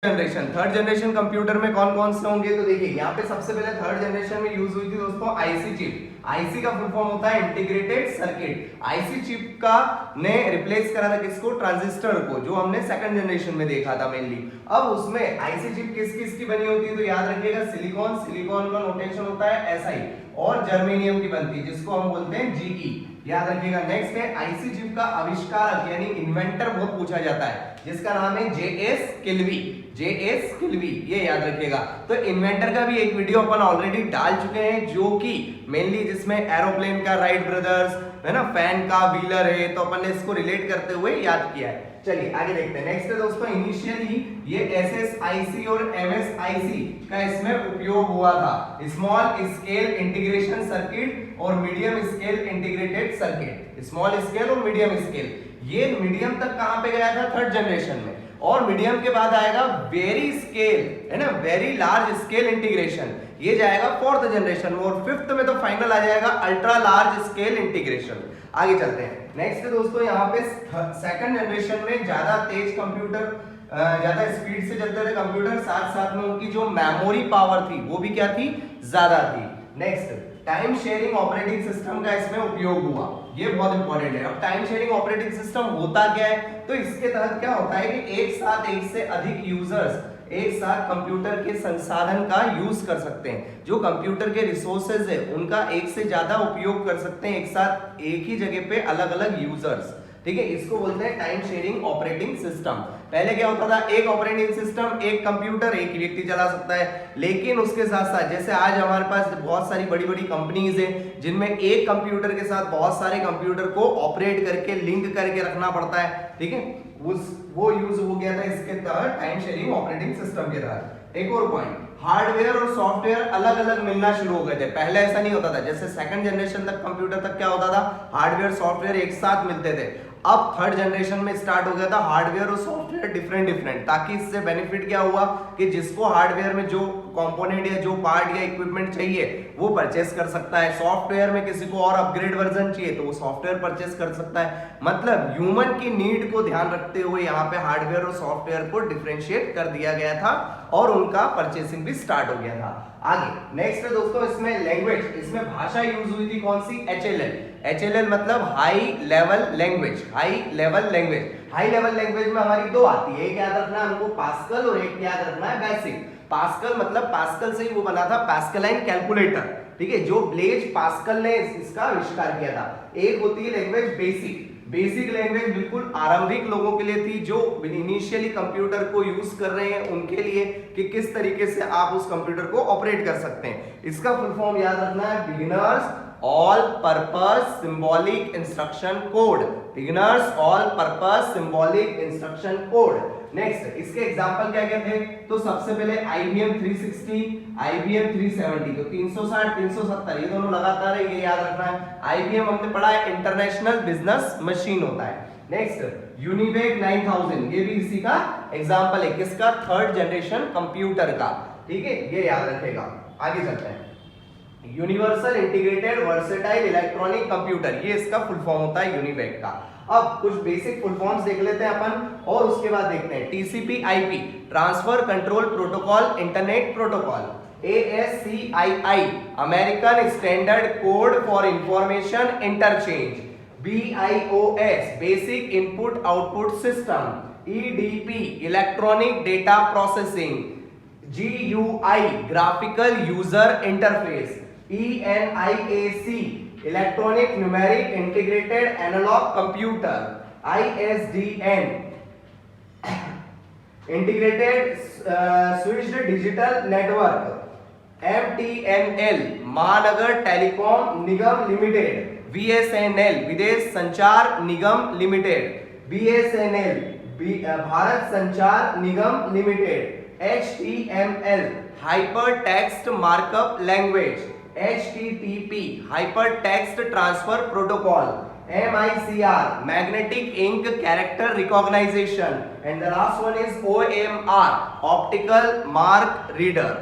Generation third generation computer में कौन कौन से होंगे? तो देखिए यहाँ पे सबसे पहले थर्ड जनरेशन में यूज हुई थी दोस्तों आईसी चिप। आईसी का फुल फॉर्म होता है इंटीग्रेटेड सर्किट। आईसी चिप का ने रिप्लेस करा था किसको? ट्रांजिस्टर को, जो हमने सेकंड जनरेशन में देखा था मेनली। अब उसमें आईसी चिप किस किस की बनी होती है? तो याद रखिएगा सिलिकॉन, सिलिकॉन का नोटेशन होता है एसआई, और जर्मेनियम की बनती है जिसको हम बोलते हैं जीई, याद रखिएगा। नेक्स्ट है आईसी चिप का आविष्कारक यानी इन्वेंटर बहुत पूछा जाता है, जिसका नाम है जेएस किल्वी। जेएस किल्वी, ये याद रखिएगा। तो इन्वेंटर का भी एक वीडियो अपन ऑलरेडी डाल चुके हैं, जो कि मेनली जिसमें एरोप्लेन का राइट ब्रदर्स है ना, फैन का व्हीलर है, तो अपन ने इसको रिलेट करते हुए याद किया है। चलिए आगे देखते हैं। नेक्स्ट है दोस्तों इनिशियली ये एसएसआईसी और एमएसआईसी का इसमें उपयोग हुआ था। स्मॉल स्केल इंटीग्रेशन सर्किट और medium scale integrated circuit. Small scale और मीडियम स्केल, ये मीडियम तक कहां पे गया था? थर्ड जनरेशन में। और मीडियम के बाद आएगा वेरी स्केल, है ना, वेरी लार्ज स्केल इंटीग्रेशन, ये जाएगा फोर्थ जनरेशन में। और फिफ्थ में तो फाइनल आ जाएगा अल्ट्रा लार्ज स्केल इंटीग्रेशन। आगे चलते हैं। नेक्स्ट दोस्तों यहाँ पे सेकंड जनरेशन में ज्यादा तेज कंप्यूटर, ज्यादा स्पीड से चलते थे कंप्यूटर, साथ साथ में उनकी जो मेमोरी पावर थी वो भी क्या थी? ज्यादा थी। Next time sharing operating system का इसमें उपयोग हुआ, ये बहुत इंपॉर्टेंट है। अब टाइम शेयरिंग ऑपरेटिंग सिस्टम होता क्या है? तो इसके तहत क्या होता है कि एक साथ एक से अधिक यूजर्स एक साथ कंप्यूटर के संसाधन का यूज कर सकते हैं। जो कंप्यूटर के रिसोर्सेज है उनका एक से ज्यादा उपयोग कर सकते हैं एक साथ, एक ही जगह पे अलग अलग यूजर्स, ठीक है। इसको बोलते हैं टाइम शेयरिंग ऑपरेटिंग सिस्टम। पहले क्या होता था? एक ऑपरेटिंग सिस्टम, एक कंप्यूटर, एक व्यक्ति चला सकता है। लेकिन उसके साथ साथ जैसे आज हमारे पास बहुत सारी बड़ी बड़ी कंपनीज हैं जिनमें एक कंप्यूटर के साथ बहुत सारे कंप्यूटर को ऑपरेट करके लिंक करके रखना पड़ता है, ठीक है। वो यूज हो गया था इसके तहत टाइम शेयरिंग ऑपरेटिंग सिस्टम के तहत। एक और पॉइंट, हार्डवेयर और सॉफ्टवेयर अलग अलग मिलना शुरू हो गए थे। पहले ऐसा नहीं होता था, जैसे सेकंड जनरेशन तक कंप्यूटर तक क्या होता था? हार्डवेयर सॉफ्टवेयर एक साथ मिलते थे। अब थर्ड जनरेशन में स्टार्ट हो गया था हार्डवेयर और सॉफ्टवेयर डिफरेंट, ताकि इससे बेनिफिट क्या हुआ कि जिसको हार्डवेयर में जो कंपोनेंट या जो पार्ट या इक्विपमेंट चाहिए वो परचेस कर सकता है। सॉफ्टवेयर में किसी को और अपग्रेड वर्जन चाहिए तो वो सॉफ्टवेयर परचेस कर सकता है। मतलब ह्यूमन की नीड को ध्यान रखते हुए यहाँ पे हार्डवेयर और सॉफ्टवेयर को डिफरेंशिएट कर दिया गया था और उनका परचेसिंग भी स्टार्ट हो गया था। आगे नेक्स्ट है दोस्तों इसमें लैंग्वेज, इसमें भाषा यूज हुई थी कौन सी? एचएलएल। एचएलएल मतलब high level language. High level language, high level language में हमारी दो आती है, एक याद रखना है हमको पास्कल और एक याद रखना है बेसिक। पास्कल मतलब पास्कल से ही वो बना था पास्कलाइन कैलकुलेटर, ठीक है, जो ब्लेज पास्कल ने इसका आविष्कार किया था। एक होती है लैंग्वेज बेसिक। बेसिक लैंग्वेज बिल्कुल आरंभिक लोगों के लिए थी, जो इनिशियली कंप्यूटर को यूज कर रहे हैं उनके लिए, कि किस तरीके से आप उस कंप्यूटर को ऑपरेट कर सकते हैं। इसका फुल फॉर्म याद रखना है beginners all purpose symbolic instruction code. Beginners all purpose symbolic instruction code. Next इसके एग्जांपल क्या क्या थे? तो सबसे पहले IBM 360, IBM 370, तो 360 370 ये दोनों लगातार है, ये याद रखना है। IBM हमने पढ़ा है इंटरनेशनल बिजनेस मशीन होता है। नेक्स्ट यूनिवेक 9000, ये भी इसी का एग्जांपल है, किसका? थर्ड जनरेशन कंप्यूटर का, ठीक है, ये याद रखेगा। आगे चलते हैं। Universal integrated versatile electronic computer, ये इसका फुल फॉर्म होता है यूनिवेक का। अब कुछ बेसिक फुल फॉर्म्स देख लेते हैं अपन और उसके बाद देखते हैं। TCP/IP transfer control protocol internet protocol. ASCII American standard code for information interchange. BIOS basic input output system. EDP electronic data processing. GUI graphical user interface. ENIAC electronic numeric integrated analogue computer. ISDN integrated switched digital network. MTNL Mahanagar telecom Nigam limited. VSNL Videsh Sanchar Nigam limited. BSNL Bharat Sanchar Nigam limited. HTML hyper text markup language. HTTP hyper text transfer protocol. MICR magnetic ink character recognition. And the last one is OMR optical mark reader.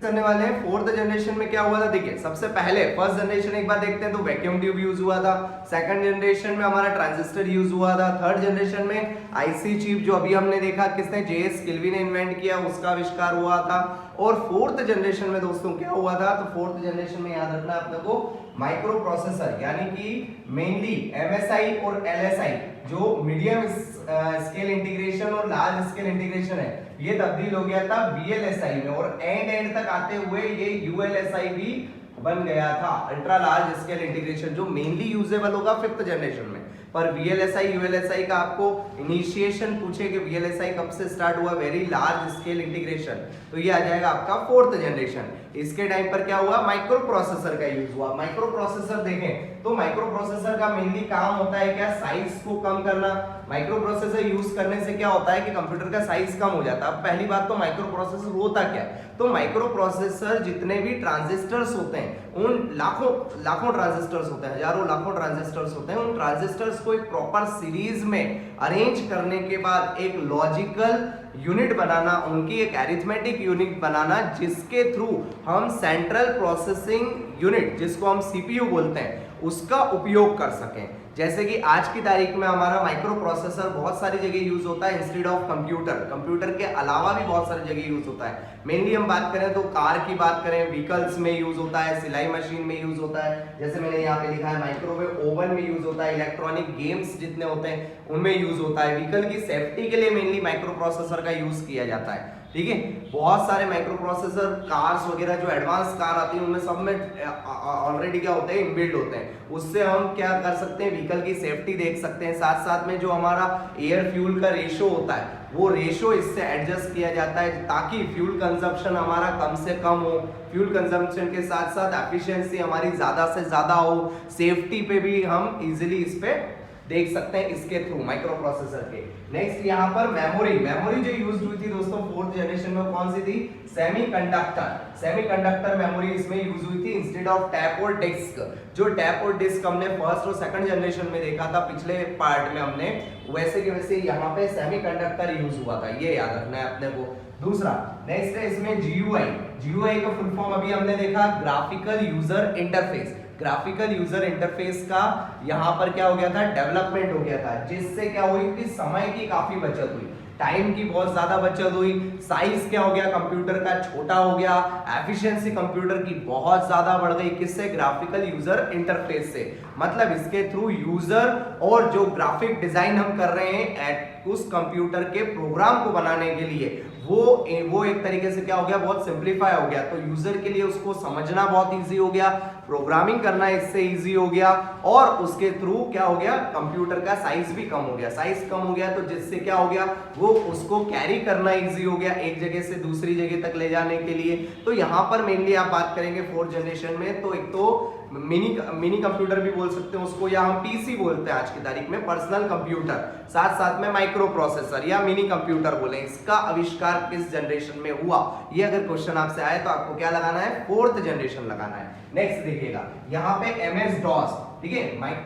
करने वाले हैं। Fourth generation में क्या हुआ था, देखिए सबसे पहले फर्स्ट जनरेशन एक बार देखते हैं तो वैक्यूम ट्यूब यूज हुआ था, सेकंड जनरेशन में हमारा ट्रांजिस्टर यूज हुआ था, थर्ड जनरेशन में आईसी चिप जो अभी हमने देखा किसने, जेएस किल्वी ने इन्वेंट किया, उसका आविष्कार हुआ था। और फोर्थ जनरेशन में दोस्तों क्या हुआ था, तो फोर्थ जनरेशन में याद रखना अपने को माइक्रो प्रोसेसर यानी कि मेनली एमएसआई और एलएसआई जो मीडियम स्केल इंटीग्रेशन और लार्ज स्केल इंटीग्रेशन है ये तब्दील हो गया था वीएलएसआई में, और एंड तक आते हुए ये यूएलएसआई भी बन गया था, अल्ट्रा लार्ज स्केल इंटीग्रेशन, जो मेनली यूजेबल होगा फिफ्थ जनरेशन में। पर वीएलएसआई यूएलएसआई का आपको इनिशिएशन पूछे कि वीएलएसआई कब से स्टार्ट हुआ, वेरी लार्ज स्केल इंटीग्रेशन, तो ये आ जाएगा आपका फोर्थ जनरेशन। इसके टाइम पर क्या हुआ, माइक्रो प्रोसेसर का यूज हुआ। माइक्रो प्रोसेसर देखें तो माइक्रो प्रोसेसर का मेनली काम होता है क्या, साइज को कम करना। माइक्रो प्रोसेसर यूज करने से क्या होता है कि कंप्यूटर का साइज कम हो जाता है। अब पहली बात तो माइक्रो प्रोसेसर होता क्या है, तो माइक्रो प्रोसेसर जितने भी ट्रांजिस्टर्स होते हैं उन लाखों ट्रांजिस्टर्स होते हैं, हजारों लाखों ट्रांजिस्टर्स होते हैं, उन ट्रांजिस्टर्स को एक प्रॉपर सीरीज में अरेंज करने के बाद एक लॉजिकल यूनिट बनाना, उनकी एक अरिथमेटिक यूनिट बनाना जिसके थ्रू हम सेंट्रल प्रोसेसिंग यूनिट जिसको हम सीपीयू बोलते हैं उसका उपयोग कर सकें। जैसे कि आज की तारीख में हमारा माइक्रो प्रोसेसर बहुत सारी जगह यूज होता है इंस्टेड ऑफ कंप्यूटर के अलावा भी बहुत सारी जगह यूज होता है। मेनली हम बात करें तो कार की बात करें, व्हीकल्स में यूज होता है, सिलाई मशीन में यूज होता है, जैसे मैंने यहाँ पे लिखा है माइक्रोवेव ओवन में यूज होता है, इलेक्ट्रॉनिक गेम्स जितने होते हैं उनमें यूज होता है, व्हीकल की सेफ्टी के लिए मेनली माइक्रो प्रोसेसर का यूज किया जाता है। ठीक है, बहुत सारे माइक्रो प्रोसेसर कार्स वगैरह जो एडवांस कार आती है उनमें सब में ऑलरेडी क्या होते हैं, इनबिल्ट होते हैं। उससे हम क्या कर सकते हैं, व्हीकल की सेफ्टी देख सकते हैं, साथ साथ में जो हमारा एयर फ्यूल का रेशो होता है वो रेशो इससे एडजस्ट किया जाता है ताकि फ्यूल कंजप्शन हमारा कम से कम हो, फ्यूल कंजप्शन के साथ साथ एफिशिएंसी हमारी ज्यादा से ज्यादा हो, सेफ्टी पे भी हम इजीली इस पे देख सकते हैं इसके थ्रू माइक्रो प्रोसेसर के। नेक्स्ट यहाँ पर मेमोरी जो यूज हुई थी दोस्तों फोर्थ जनरेशन में कौन सी थी, सेमीकंडक्टर मेमोरी इसमें यूज हुई थी इंस्टेड ऑफ टैप और डिस्क। जो टैप और डिस्क हमने फर्स्ट और सेकंड जनरेशन में देखा था पिछले पार्ट में हमने, वैसे के वैसे यहाँ पे सेमीकंडक्टर यूज हुआ था, ये याद रखना है अपने को। दूसरा नेक्स्ट है इसमें जीयूआई का फुल फॉर्म अभी हमने देखा graphical user interface. Graphical user interface का यहाँ पर क्या हो गया था, डेवलपमेंट हो गया था, जिससे क्या हुई कि समय की काफी बचत हुई, टाइम की बहुत ज्यादा बचत हुई, साइज क्या हो गया कंप्यूटर का छोटा हो गया, एफिशिएंसी कंप्यूटर की बहुत ज्यादा बढ़ गई, किससे, ग्राफिकल यूजर इंटरफेस से। मतलब इसके थ्रू यूजर और जो ग्राफिक डिजाइन हम कर रहे हैं उस कंप्यूटर के प्रोग्राम को बनाने के लिए वो एक तरीके से क्या हो गया, बहुत सिंप्लीफाई हो गया। तो यूजर के लिए उसको समझना बहुत इजी हो गया, प्रोग्रामिंग करना इससे इजी हो गया, और उसके थ्रू क्या हो गया, कंप्यूटर का साइज भी कम हो गया। साइज कम हो गया तो जिससे क्या हो गया, वो उसको कैरी करना इजी हो गया एक जगह से दूसरी जगह तक ले जाने के लिए। तो यहाँ पर मेनली आप बात करेंगे फोर्थ जनरेशन में, तो एक तो मिनी कंप्यूटर भी बोल सकते हैं उसको, या हम पीसी बोलते हैं आज की तारीख में, पर्सनल कंप्यूटर, साथ साथ में माइक्रो प्रोसेसर या मिनी कंप्यूटर बोले। इसका आविष्कार किस जनरेशन में हुआ, ये अगर क्वेश्चन आपसे आए तो आपको क्या लगाना है, फोर्थ जनरेशन लगाना है। नेक्स्ट देखिएगा यहाँ पे एमएस डॉस, ठीक है,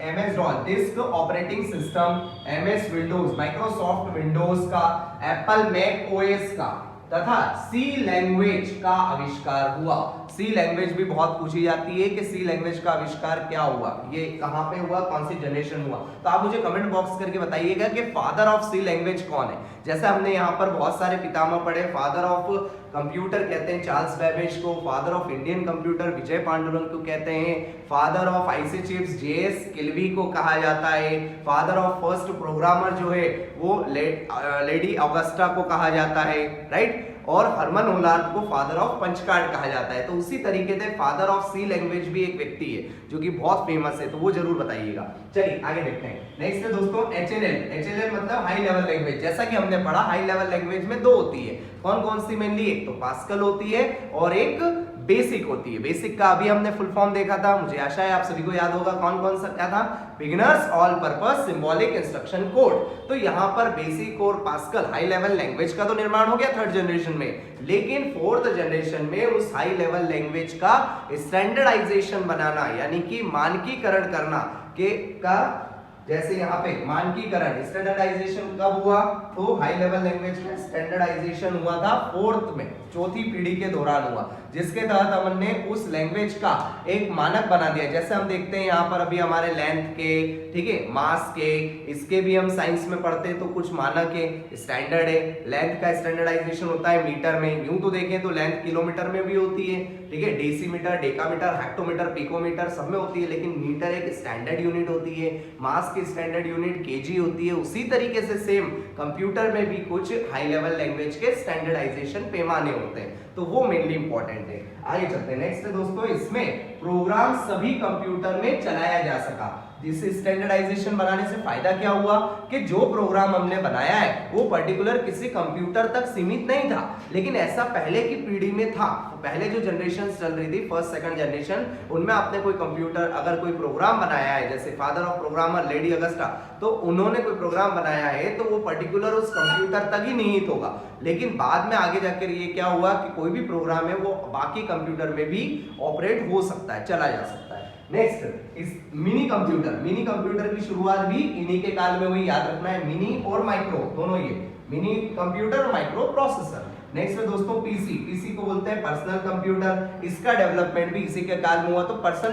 MS DOS disk operating system, MS Windows Microsoft Windows का, एप्पल मैक ओएस का तथा सी लैंग्वेज का आविष्कार हुआ। सी लैंग्वेज भी बहुत पूछी जाती है कि सी लैंग्वेज का आविष्कार क्या हुआ, ये कहां पे हुआ, कौन सी जनरेशन हुआ। तो आप मुझे कमेंट बॉक्स करके बताइएगा कि फादर ऑफ सी लैंग्वेज कौन है। जैसे हमने यहाँ पर बहुत सारे पितामह पढ़े, फादर ऑफ कंप्यूटर कहते हैं चार्ल्स बेबेज को, फादर ऑफ इंडियन कंप्यूटर विजय पांडुरंग को कहते हैं, father of IC chips JS किल्वी को कहा जाता है, फादर ऑफ फर्स्ट प्रोग्रामर जो है वो लेडी ऑगस्टा को कहा जाता है, राइट, और हरमन होलार्ड को फादर ऑफ पंच कार्ड कहा जाता है। तो उसी तरीके से फादर ऑफ सी लैंग्वेज भी एक व्यक्ति है जो कि बहुत फेमस है, तो वो जरूर बताइएगा। चलिए आगे देखते हैं। नेक्स्ट है दोस्तों एचएलएल मतलब हाई लेवल लैंग्वेज। जैसा कि हमने पढ़ा हाई लेवल लैंग्वेज में दो होती है, कौन कौन सी मेनली, एक तो पास्कल होती है और एक बेसिक होती है। बेसिक का अभी हमने फुल फॉर्म देखा था, मुझे आशा है आप सभी को याद होगा कौन कौन सा क्या था, beginners all purpose symbolic instruction code. तो यहाँ पर बेसिक और पास्कल हाई लेवल लैंग्वेज का तो निर्माण हो गया थर्ड जनरेशन में, लेकिन फोर्थ जनरेशन में उस हाई लेवल लैंग्वेज का स्टैंडर्डाइजेशन बनाना यानी कि मानकीकरण करना के का जैसे यहाँ पे मानकीकरण, स्टैंडर्डाइजेशन कब हुआ? तो हाई लेवल लैंग्वेज का स्टैंडर्डाइजेशन हुआ था 4th में, चौथी पीढ़ी के दौरान हुआ, जिसके तहत हमने उस लैंग्वेज का एक मानक बना दिया। जैसे हम देखते हैं यहाँ पर अभी हमारे लेंथ के, ठीक है, मास के, इसके भी हम साइंस में पढ़ते हैं तो कुछ मानक है, स्टैंडर्ड है। लेंथ का स्टैंडर्डाइजेशन होता है मीटर में, यूं तो देखें तो लेंथ किलोमीटर में भी होती है, ठीक है, डेसीमीटर, डेकामीटर, हेक्टोमीटर, पिकोमीटर सब में होती है, लेकिन मीटर एक स्टैंडर्ड यूनिट होती है, मास की स्टैंडर्ड यूनिट केजी होती है। उसी तरीके से सेम कंप्यूटर में भी कुछ हाई लेवल लैंग्वेज के स्टैंडर्डाइजेशन पैमाने होते हैं, तो वो मेनली इंपॉर्टेंट है। आगे चलते हैं नेक्स्ट दोस्तों, इसमें प्रोग्राम सभी कंप्यूटर में चलाया जा सका। जिससे स्टैंडर्डाइजेशन बनाने से फायदा क्या हुआ कि जो प्रोग्राम हमने बनाया है वो पर्टिकुलर किसी कंप्यूटर तक सीमित नहीं था, लेकिन ऐसा पहले की पीढ़ी में था। पहले जो जनरेशन चल रही थी, फर्स्ट सेकंड जनरेशन, उनमें आपने कोई कंप्यूटर अगर कोई प्रोग्राम बनाया है, जैसे father of programmer lady Agusta, तो उन्होंने कोई प्रोग्राम बनाया है तो वो पर्टिकुलर उस कंप्यूटर तक ही निहित होगा। लेकिन बाद में आगे जाकर ये क्या हुआ कि कोई भी प्रोग्राम है वो बाकी कंप्यूटर में भी ऑपरेट हो सकता है, चला जा सकता है। नेक्स्ट इस मिनी कंप्यूटर की शुरुआत भी इन्हीं के काल में हुई, याद रखना है, मिनी और माइक्रो दोनों, ये मिनी कंप्यूटर और माइक्रो प्रोसेसर। नेक्स्ट है दोस्तों पीसी को बोलते हैं पर्सनल कंप्यूटर, इसका डेवलपमेंट भी इसी के काल में हुआ। तो पर्सनल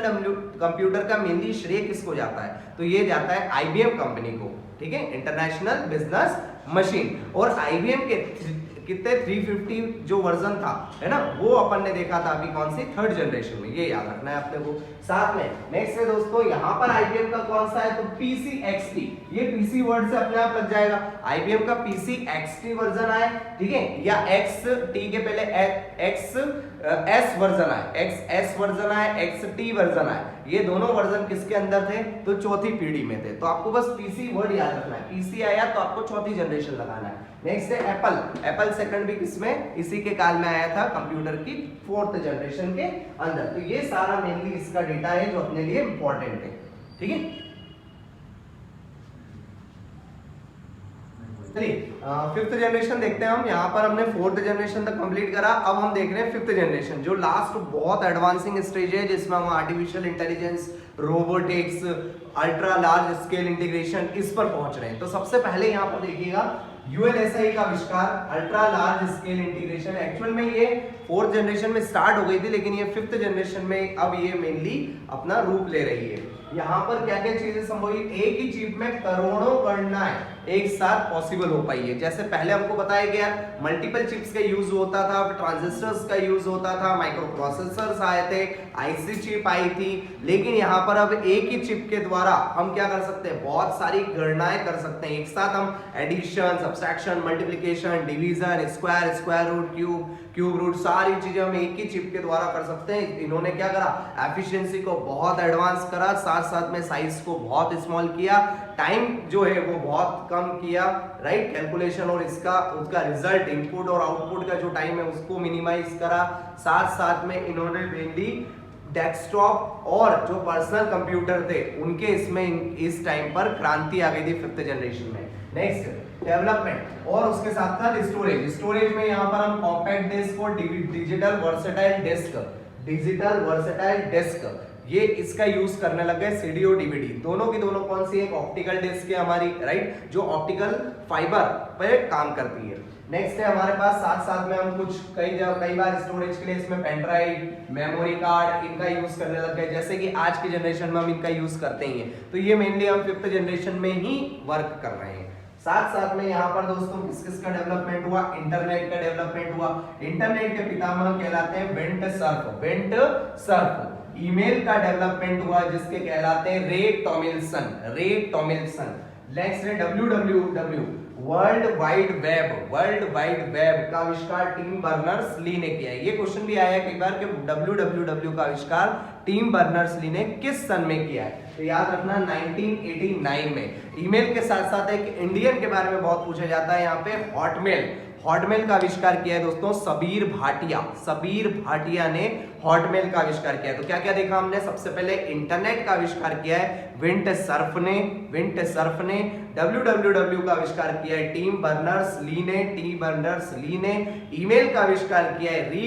कंप्यूटर का मेनली श्रेय किसको जाता है? तो ये जाता है आईबीएम कंपनी को, ठीक है, इंटरनेशनल बिजनेस मशीन। और आईबीएम के कितने 350 जो वर्जन था, है ना, वो अपन ने देखा था अभी कौन सी, 3rd जनरेशन में, ये याद रखना है आपने को। साथ में नेक्स्ट है दोस्तों यहाँ पर आईबीएम का कौन सा है, तो पीसी एक्सटी, ये पीसी वर्ड से अपने आप लग जाएगा। आईबीएम का पीसी एक्सटी वर्जन आए, ठीक है, या एक्स टी के पहले एक्स एस वर्जन आए, एक्स एस वर्जन आए, एक्स टी वर्जन आए, ये दोनों वर्जन किसके अंदर थे? तो चौथी पीढ़ी में थे। तो आपको बस पीसी वर्ड याद रखना है, पीसी आया तो आपको चौथी जनरेशन लगाना है। नेक्स्ट है एप्पल सेकंड भी किसमें, इसी के काल में आया था, कंप्यूटर की 4th जनरेशन के अंदर। तो ये सारा मेनली इसका डेटा है जो अपने लिए इंपॉर्टेंट है, ठीक है। चलिए 5th जनरेशन देखते हैं हम। यहाँ पर हमने 4th जनरेशन तक कंप्लीट करा, अब हम देख रहे हैं 5th जनरेशन, जो लास्ट बहुत एडवांसिंग स्टेज है, जिसमें हम artificial intelligence, robotics, ultra large scale integration, इस पर पहुंच रहे हैं। तो सबसे पहले यहाँ पर देखिएगा यूएलएसआई का आविष्कार, ultra large scale integration. Actual में ये 4th जनरेशन में स्टार्ट हो गई थी, लेकिन ये 5th जनरेशन में अब ये मेनली अपना रूप ले रही है। यहाँ पर क्या क्या चीजें संभव हुई, एक ही चिप में करोड़ों गणनाएं एक साथ पॉसिबल हो पाई है। जैसे पहले हमको बताया गया मल्टीपल चिप्स का यूज होता था, ट्रांजिस्टर्स का यूज होता था, माइक्रो प्रोसेसर्स आए थे, आईसी चिप आई थी, लेकिन यहाँ पर अब एक ही चिप के द्वारा हम क्या कर सकते हैं, बहुत सारी गणनाएं कर सकते हैं। एक साथ हम addition, subtraction, multiplication, division, square root, cube root, सारी चीजें हम एक ही चिप के द्वारा कर सकते हैं। इन्होंने क्या करा, एफिशिएंसी को बहुत एडवांस करा, साथ साथ में साइज को बहुत स्मॉल किया, टाइम जो है वो बहुत कम किया, राइट, कैलकुलेशन और उसका रिजल्ट, इनपुट और आउटपुट का जो टाइम है उसको मिनिमाइज करा। साथ साथ में इन्होंने मेनली डेस्कटॉप और जो पर्सनल कंप्यूटर थे उनके इसमें इस टाइम पर क्रांति आ गई थी 5th जनरेशन में। नेक्स्ट डेवलपमेंट और उसके साथ साथ स्टोरेज में यहाँ पर हम कॉम्पैक्ट डिस्क और डिजिटल वर्सेटाइल डिस्क ये इसका यूज करने लग गए। सीडी और डीवीडी दोनों की दोनों कौन सी, एक ऑप्टिकल डिस्क है हमारी, राइट, जो ऑप्टिकल फाइबर पर काम करती है। नेक्स्ट है हमारे पास साथ में हम कुछ कई बार स्टोरेज के लिए इसमें पेन ड्राइव, मेमोरी कार्ड, इनका यूज करने लग गए, जैसे कि आज की जनरेशन में हम इनका यूज करते ही हैं। तो ये मेनली हम 5th जनरेशन में ही वर्क कर रहे हैं। साथ में यहाँ पर दोस्तों किस का डेवलपमेंट हुआ, इंटरनेट का डेवलपमेंट हुआ। इंटरनेट के पितामह कहलाते हैं बेंट सर्फ। ईमेल का डेवलपमेंट हुआ जिसके कहलाते हैं रे टॉमिल्सन। नेक्स्ट है WWW, वर्ल्ड वाइड वेब का आविष्कार टिम बर्नर्स-ली ने किया है। ये क्वेश्चन भी आया कई बार कि WWW का आविष्कार टिम बर्नर्स-ली ने किस सन में किया है, तो याद रखना 1989 में। ईमेल के साथ साथ एक इंडियन के बारे में बहुत पूछा जाता है यहाँ पे, हॉटमेल का आविष्कार किया है दोस्तों सबीर भाटिया ने हॉटमेल का आविष्कार किया है। तो क्या क्या देखा हमने, सबसे पहले इंटरनेट का आविष्कार किया है विंट सर्फ ने। WWW का आविष्कार किया है टिम बर्नर्स-ली ने। ईमेल का आविष्कार किया है री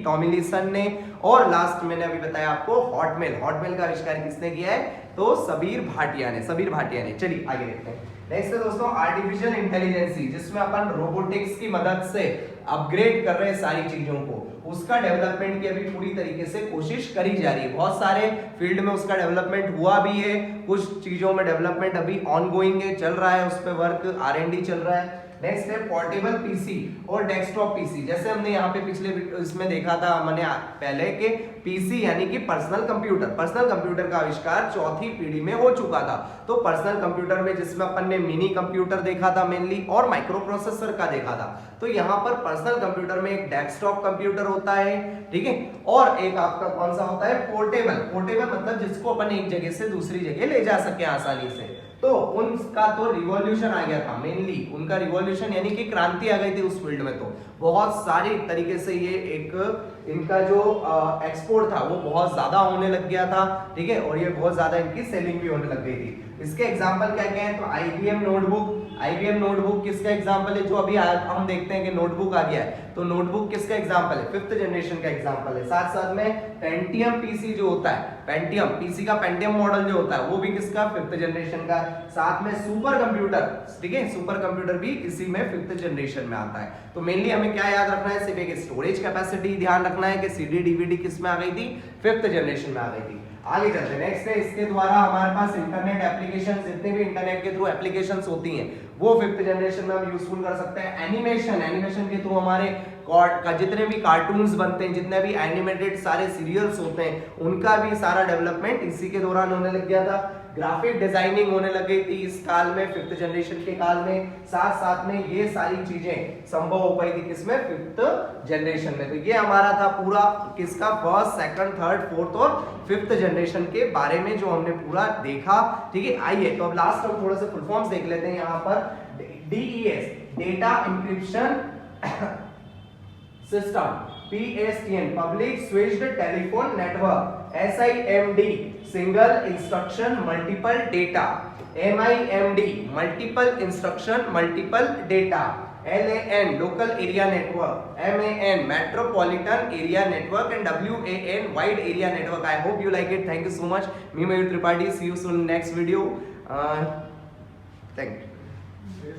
टॉमिलिसन ने। और लास्ट मैंने अभी बताया आपको हॉटमेल, हॉटमेल का आविष्कार किसने किया है? तो सबीर भाटिया ने, सबीर भाटिया ने। चलिए आगे देखते हैं। नेक्स्ट है दोस्तों आर्टिफिशियल इंटेलिजेंसी, जिसमें अपन रोबोटिक्स की मदद से अपग्रेड कर रहे हैं सारी चीजों को, उसका डेवलपमेंट की अभी पूरी तरीके से कोशिश करी जा रही है। बहुत सारे फील्ड में उसका डेवलपमेंट हुआ भी है, कुछ चीजों में डेवलपमेंट अभी ऑनगोइंग है, चल रहा है, उस पर वर्क R&D चल रहा है। नेक्स्ट है पोर्टेबल पीसी और डेस्कटॉप पीसी। जैसे हमने यहाँ पे पिछले इसमें देखा था मैंने पहले के पीसी यानी कि पर्सनल कंप्यूटर, पर्सनल कंप्यूटर का आविष्कार चौथी पीढ़ी में हो चुका था। तो पर्सनल कंप्यूटर में जिसमें अपन ने मिनी कंप्यूटर देखा था मेनली और माइक्रो प्रोसेसर का देखा था, तो यहाँ पर पर्सनल कंप्यूटर में एक डेस्कटॉप कंप्यूटर होता है, ठीक है, और एक आपका कौन सा होता है? पोर्टेबल। पोर्टेबल मतलब जिसको अपन एक जगह से दूसरी जगह ले जा सके आसानी से। तो उनका तो रिवॉल्यूशन आ गया था, मेनली उनका रिवॉल्यूशन यानी कि क्रांति आ गई थी उस फील्ड में। तो बहुत सारी तरीके से ये एक इनका जो एक्सपोर्ट था वो बहुत ज्यादा होने लग गया था, ठीक है, और ये बहुत ज्यादा इनकी सेलिंग भी होने लग गई थी। इसके एग्जांपल क्या क्या है? तो IBM नोटबुक, IBM नोटबुक किसका एग्जांपल है? जो अभी हम देखते हैं कि नोटबुक आ गया है, तो नोटबुक किसका एग्जांपल है? 5th जनरेशन का एग्जांपल है। साथ साथ में पेंटियम पीसी जो होता है, पेंटियम पीसी का पेंटियम मॉडल जो होता है वो भी किसका? 5th जनरेशन का। साथ में सुपर कंप्यूटर, ठीक है, सुपर कंप्यूटर भी इसी में 5th जनरेशन में आता है। तो मेनली हमें क्या याद रखना है? सिर्फ एक स्टोरेज कैपेसिटी ध्यान रखना है कि CD DVD किस में आ गई थी? 5th जनरेशन में आ गई थी। आगे चलते हैं। नेक्स्ट है इसके द्वारा हमारे पास इंटरनेट एप्लीकेशन, जितने भी इंटरनेट के थ्रू एप्लीकेशंस होती हैं वो 5th जनरेशन में हम यूजफुल कर सकते हैं। एनिमेशन, एनिमेशन के थ्रू हमारे जितने भी कार्टून्स बनते हैं, जितने भी एनिमेटेड सारे सीरियल्स होते हैं, उनका भी सारा डेवलपमेंट इसी के दौरान होने लग गया था। ग्राफिक डिजाइनिंग होने लग गई थी इस काल में, 5th जनरेशन के काल में। साथ साथ में ये सारी चीजें संभव हो पाई थी किसमें? 5th जनरेशन में। तो ये हमारा था पूरा किसका? 1st, 2nd, 3rd, 4th और 5th जनरेशन के बारे में जो हमने पूरा देखा, ठीक है। आइए तो अब लास्ट हम थोड़ा सा फुल फॉर्म्स देख लेते हैं। यहाँ पर DES data encryption system, PSTN public switched telephone network, SIMD single instruction multiple data, MIMD multiple instruction multiple data, LAN local area network, MAN metropolitan area network and WAN wide area network. I hope you like it. Thank you so much. Me Mayur Tripathi, see you soon next video. Thank you.